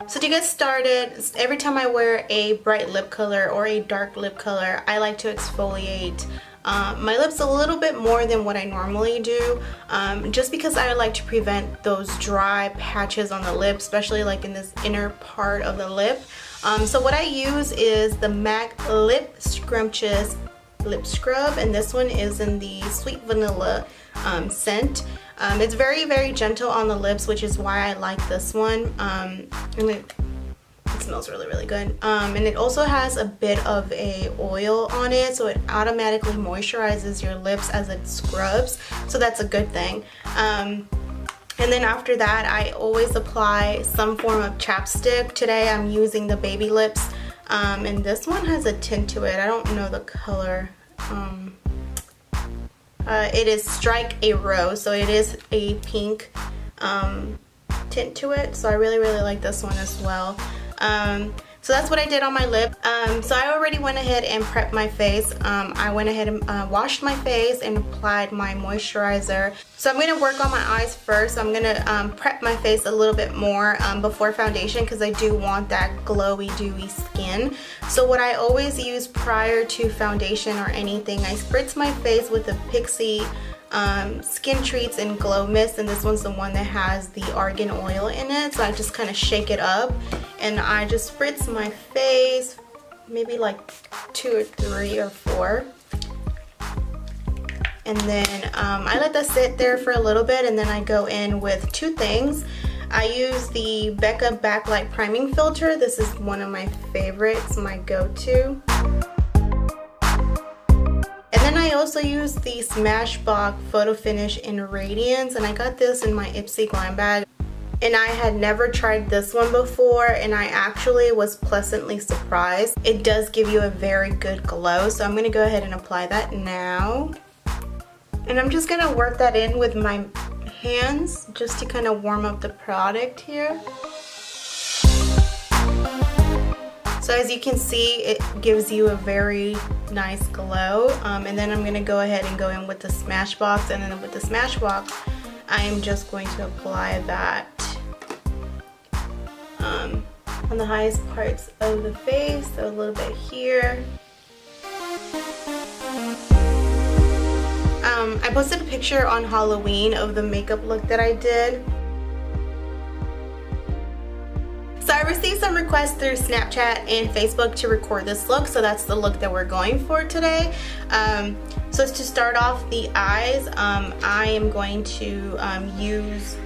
So to get started, every time I wear a bright lip color or a dark lip color, I like to exfoliate my lips a little bit more than what I normally do, just because I like to prevent those dry patches on the lip, especially like in this inner part of the lip. So what I use is the MAC Lip Scrumptious Lip Scrub, and this one is in the Sweet Vanilla scent. It's very, very gentle on the lips, which is why I like this one. And it smells really, really good. And it also has a bit of a oil on it, so it automatically moisturizes your lips as it scrubs, so that's a good thing. And then after that, I always apply some form of chapstick. Today I'm using the Baby Lips, and this one has a tint to it. I don't know the color. It is Strike a Rose, so it is a pink tint to it, so I really, really like this one as well. So that's what I did on my lip. So I already went ahead and prepped my face. I went ahead and washed my face and applied my moisturizer. So I'm going to work on my eyes first. I'm going to prep my face a little bit more before foundation, because I do want that glowy, dewy skin. So what I always use prior to foundation or anything, I spritz my face with the Pixie Skin Treats and Glow Mist, and this one's the one that has the argan oil in it. So I just kind of shake it up and I just spritz my face, maybe like 2 or 3 or 4, and then I let that sit there for a little bit, and then I go in with 2 things. I use the Becca Backlight Priming Filter. This is one of my favorites, my go-to. I also use the Smashbox Photo Finish in Radiance, and I got this in my Ipsy Glam bag. And I had never tried this one before, and I actually was pleasantly surprised. It does give you a very good glow, so I'm going to go ahead and apply that now. And I'm just going to work that in with my hands just to kind of warm up the product here. So as you can see, it gives you a very nice glow. And then I'm going to go ahead and go in with the Smashbox, and then with the Smashbox, I am just going to apply that on the highest parts of the face, so a little bit here. I posted a picture on Halloween of the makeup look that I did. So I received some requests through Snapchat and Facebook to record this look, so that's the look that we're going for today. So to start off the eyes, I am going to use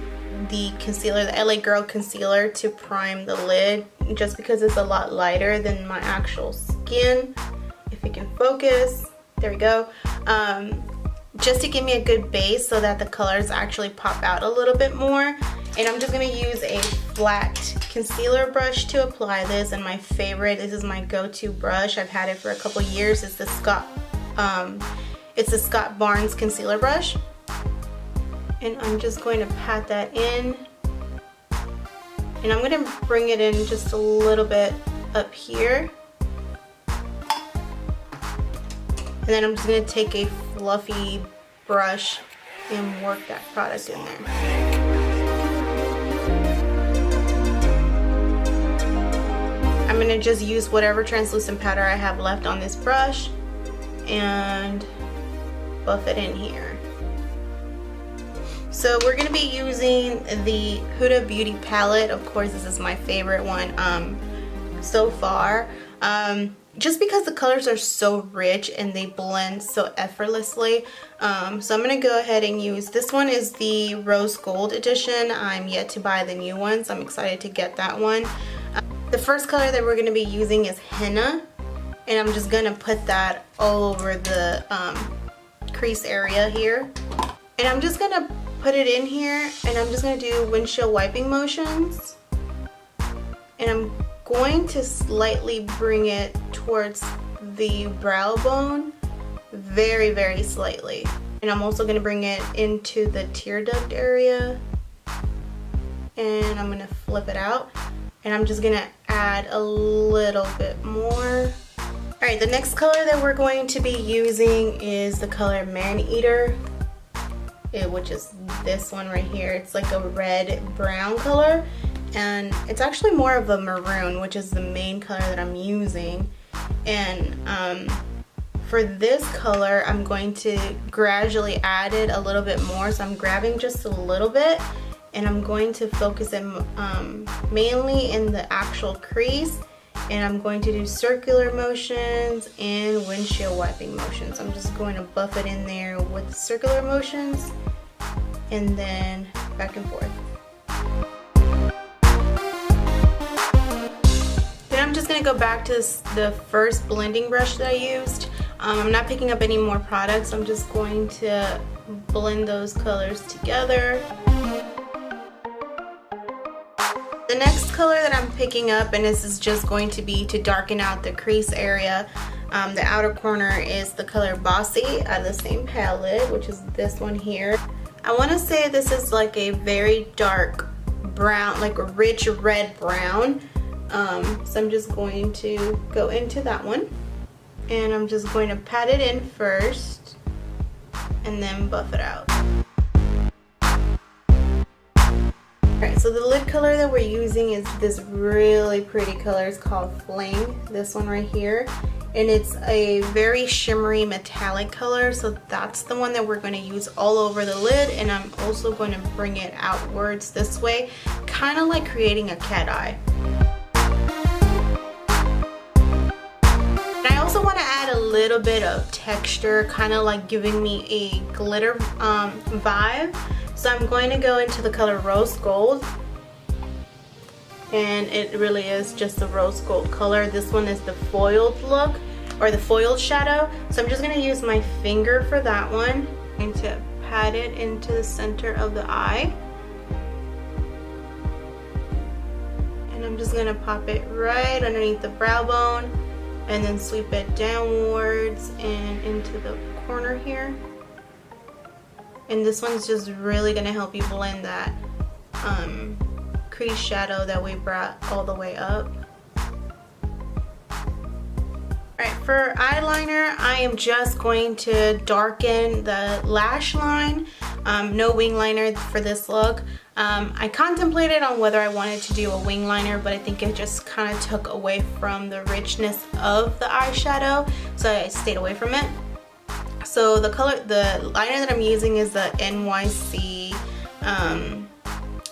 the concealer, the LA Girl concealer, to prime the lid, just because it's a lot lighter than my actual skin. If it can focus, there we go. Just to give me a good base so that the colors actually pop out a little bit more. And I'm just going to use a flat concealer brush to apply this, and my favorite, this is my go-to brush. I've had it for a couple years. It's the Scott Barnes concealer brush. And I'm just going to pat that in. And I'm going to bring it in just a little bit up here. And then I'm just going to take a fluffy brush and work that product in there. I'm going to just use whatever translucent powder I have left on this brush and buff it in here. So we're going to be using the Huda Beauty palette. Of course, this is my favorite one so far. Just because the colors are so rich and they blend so effortlessly. So I'm going to go ahead and use, this one is the Rose Gold edition. I'm yet to buy the new one, so I'm excited to get that one. The first color that we're going to be using is Henna, and I'm just going to put that all over the crease area here. And I'm just going to put it in here, and I'm just going to do windshield wiping motions. And I'm going to slightly bring it towards the brow bone, very, very slightly. And I'm also going to bring it into the tear duct area, and I'm going to flip it out, and I'm just going to add a little bit more. Alright, the next color that we're going to be using is the color Man Eater, which is this one right here. It's like a red brown color, and it's actually more of a maroon, which is the main color that I'm using. And for this color, I'm going to gradually add it a little bit more. So I'm grabbing just a little bit, and I'm going to focus it mainly in the actual crease, and I'm going to do circular motions and windshield wiping motions. I'm just going to buff it in there with circular motions and then back and forth. Then I'm just going to go back to the first blending brush that I used. I'm not picking up any more products. I'm just going to blend those colors together. The next color that I'm picking up, and this is just going to be to darken out the crease area, the outer corner, is the color Bossy out of the same palette, which is this one here. I want to say this is like a very dark brown, like a rich red brown. So I'm just going to go into that one, and I'm just going to pat it in first and then buff it out. Alright, so the lid color that we're using is this really pretty color. It's called Fling, this one right here. And it's a very shimmery metallic color, so that's the one that we're going to use all over the lid. And I'm also going to bring it outwards this way, kind of like creating a cat eye. And I also want to add a little bit of texture, kind of like giving me a glitter vibe. So I'm going to go into the color Rose Gold, and it really is just the rose gold color. This one is the foiled look, or the foiled shadow. So I'm just going to use my finger for that one and to pat it into the center of the eye. And I'm just going to pop it right underneath the brow bone and then sweep it downwards and into the corner here. And this one's just really going to help you blend that crease shadow that we brought all the way up. Alright, for eyeliner, I am just going to darken the lash line. No wing liner for this look. I contemplated on whether I wanted to do a wing liner, but I think it just kind of took away from the richness of the eyeshadow, so I stayed away from it. So the liner that I'm using is the NYC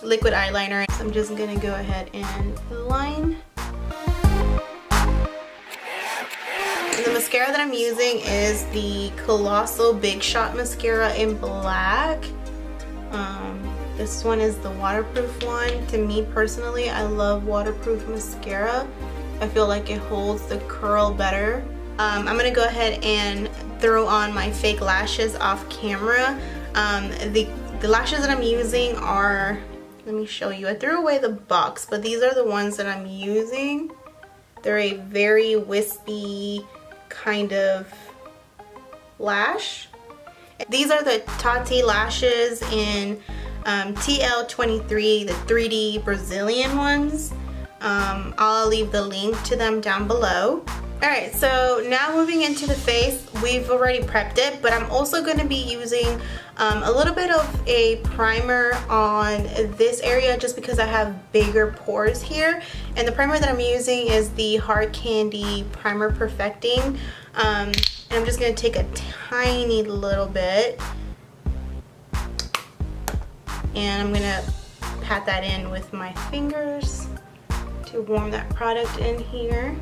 liquid eyeliner. So I'm just gonna go ahead and line. And the mascara that I'm using is the Colossal Big Shot mascara in black. This one is the waterproof one. To me personally, I love waterproof mascara. I feel like it holds the curl better. I'm gonna go ahead and throw on my fake lashes off camera. The lashes that I'm using are, let me show you. I threw away the box, but these are the ones that I'm using. They're a very wispy kind of lash. These are the Tarte lashes in TL23, the 3D Brazilian ones. I'll leave the link to them down below. Alright, so now moving into the face, we've already prepped it, but I'm also going to be using a little bit of a primer on this area just because I have bigger pores here. And the primer that I'm using is the Hard Candy Primer Perfecting. And I'm just going to take a tiny little bit, and I'm going to pat that in with my fingers to warm that product in here.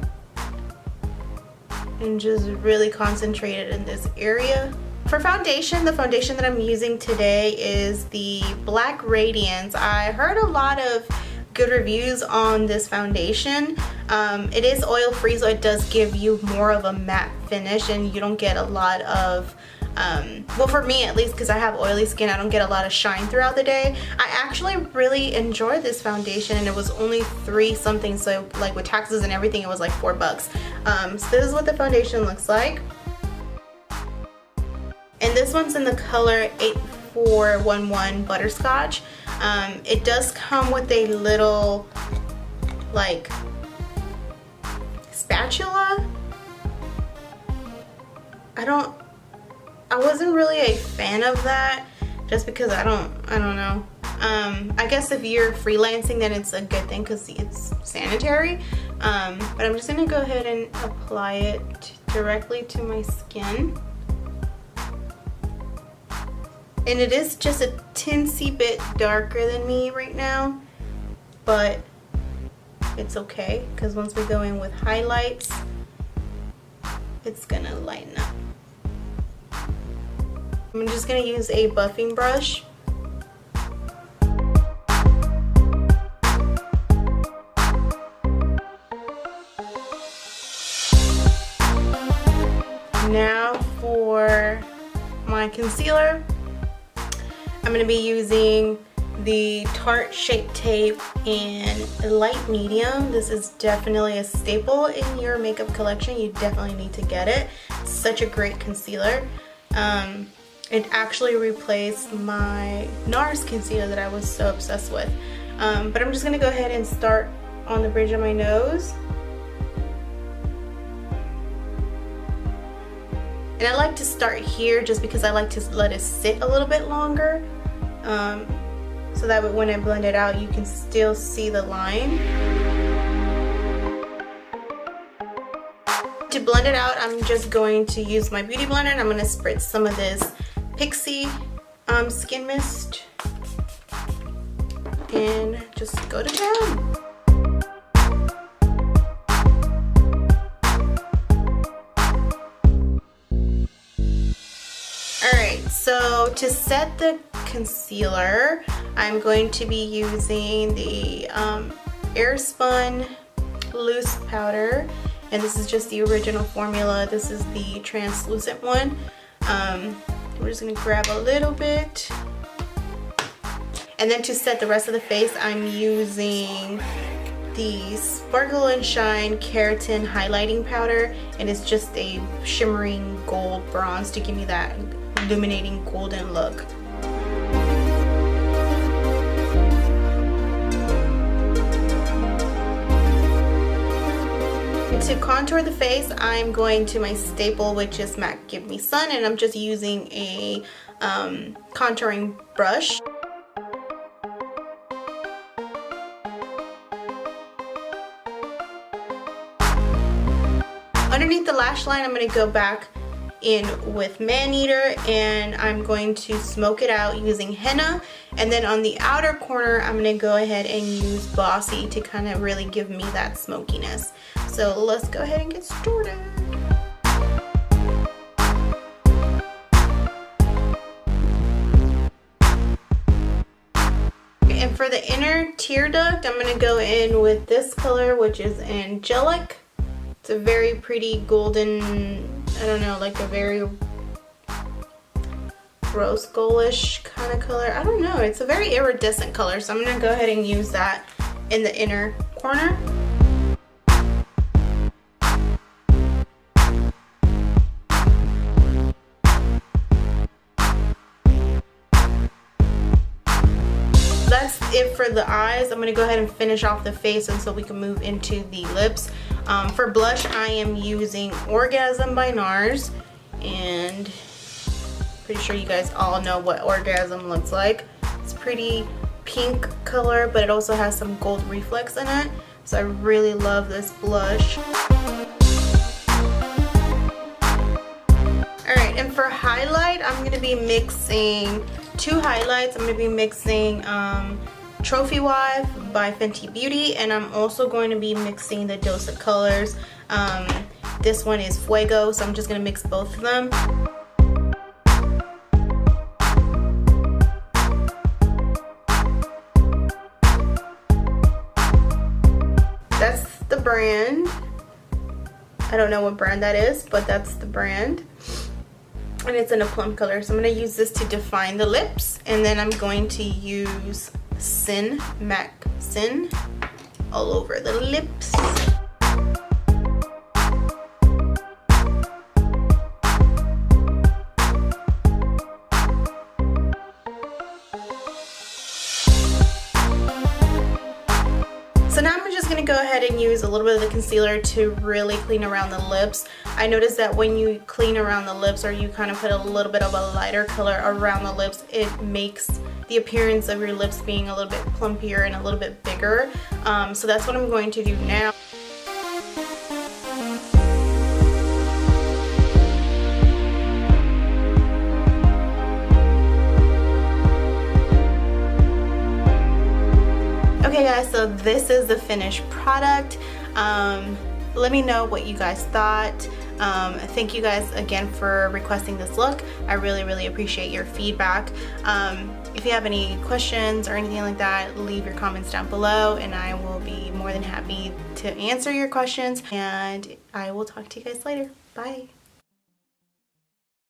And just really concentrate it in this area. For foundation, the foundation that I'm using today is the Black Radiance. I heard a lot of good reviews on this foundation. It is oil free, so it does give you more of a matte finish, and you don't get a lot of well, for me at least, because I have oily skin, I don't get a lot of shine throughout the day. I actually really enjoyed this foundation, and it was only $3 something, so like with taxes and everything it was like $4. So this is what the foundation looks like, and this one's in the color 8411 Butterscotch. It does come with a little like spatula. I wasn't really a fan of that, just because I don't know. I guess if you're freelancing, then it's a good thing because it's sanitary. But I'm just gonna go ahead and apply it directly to my skin. And it is just a teensy bit darker than me right now, but it's okay because once we go in with highlights, it's gonna lighten up. I'm just gonna use a buffing brush. Now for my concealer, I'm going to be using the Tarte Shape Tape in light medium. This is definitely a staple in your makeup collection. You definitely need to get it. It's such a great concealer. It actually replaced my NARS concealer that I was so obsessed with. But I'm just going to go ahead and start on the bridge of my nose. And I like to start here just because I like to let it sit a little bit longer. So that when I blend it out, you can still see the line. To blend it out, I'm just going to use my beauty blender and I'm going to spritz some of this Pixie Skin Mist and just go to town. Alright, so to set the concealer, I'm going to be using the Airspun loose powder, and this is just the original formula. This is the translucent one. We're just going to grab a little bit. And then to set the rest of the face, I'm using the Sparkle and Shine Keratin highlighting powder, and it's just a shimmering gold bronze to give me that illuminating golden look. To contour the face, I'm going to my staple, which is MAC Give Me Sun, and I'm just using a contouring brush. Underneath the lash line, I'm going to go back in with Man-Eater and I'm going to smoke it out using henna, and then on the outer corner I'm going to go ahead and use Bossy to kind of really give me that smokiness. So let's go ahead and get started. And for the inner tear duct, I'm going to go in with this color, which is Angelic. It's a very pretty golden, I don't know, like a very rose goldish kind of color. I don't know, it's a very iridescent color, so I'm going to go ahead and use that in the inner corner. That's it for the eyes. I'm going to go ahead and finish off the face and so we can move into the lips. For blush, I am using Orgasm by NARS, and pretty sure you guys all know what Orgasm looks like. It's pretty pink color, but it also has some gold reflex in it, so I really love this blush. Alright, and for highlight, I'm going to be mixing two highlights. I'm going to be mixing Trophy Wife by Fenty Beauty, and I'm also going to be mixing the Dose of Colors. This one is Fuego, so I'm just going to mix both of them. That's the brand. I don't know what brand that is, but that's the brand. And it's in a plum color, so I'm going to use this to define the lips, and then I'm going to use Sin, MAC Sin, all over the lips. So now I'm just going to go ahead and use a little bit of the concealer to really clean around the lips. I noticed that when you clean around the lips, or you kind of put a little bit of a lighter color around the lips, it makes the appearance of your lips being a little bit plumpier and a little bit bigger. So that's what I'm going to do now. Okay guys, so this is the finished product. Let me know what you guys thought. Thank you guys again for requesting this look. I really appreciate your feedback. If you have any questions or anything like that, leave your comments down below and I will be more than happy to answer your questions, and I will talk to you guys later. Bye.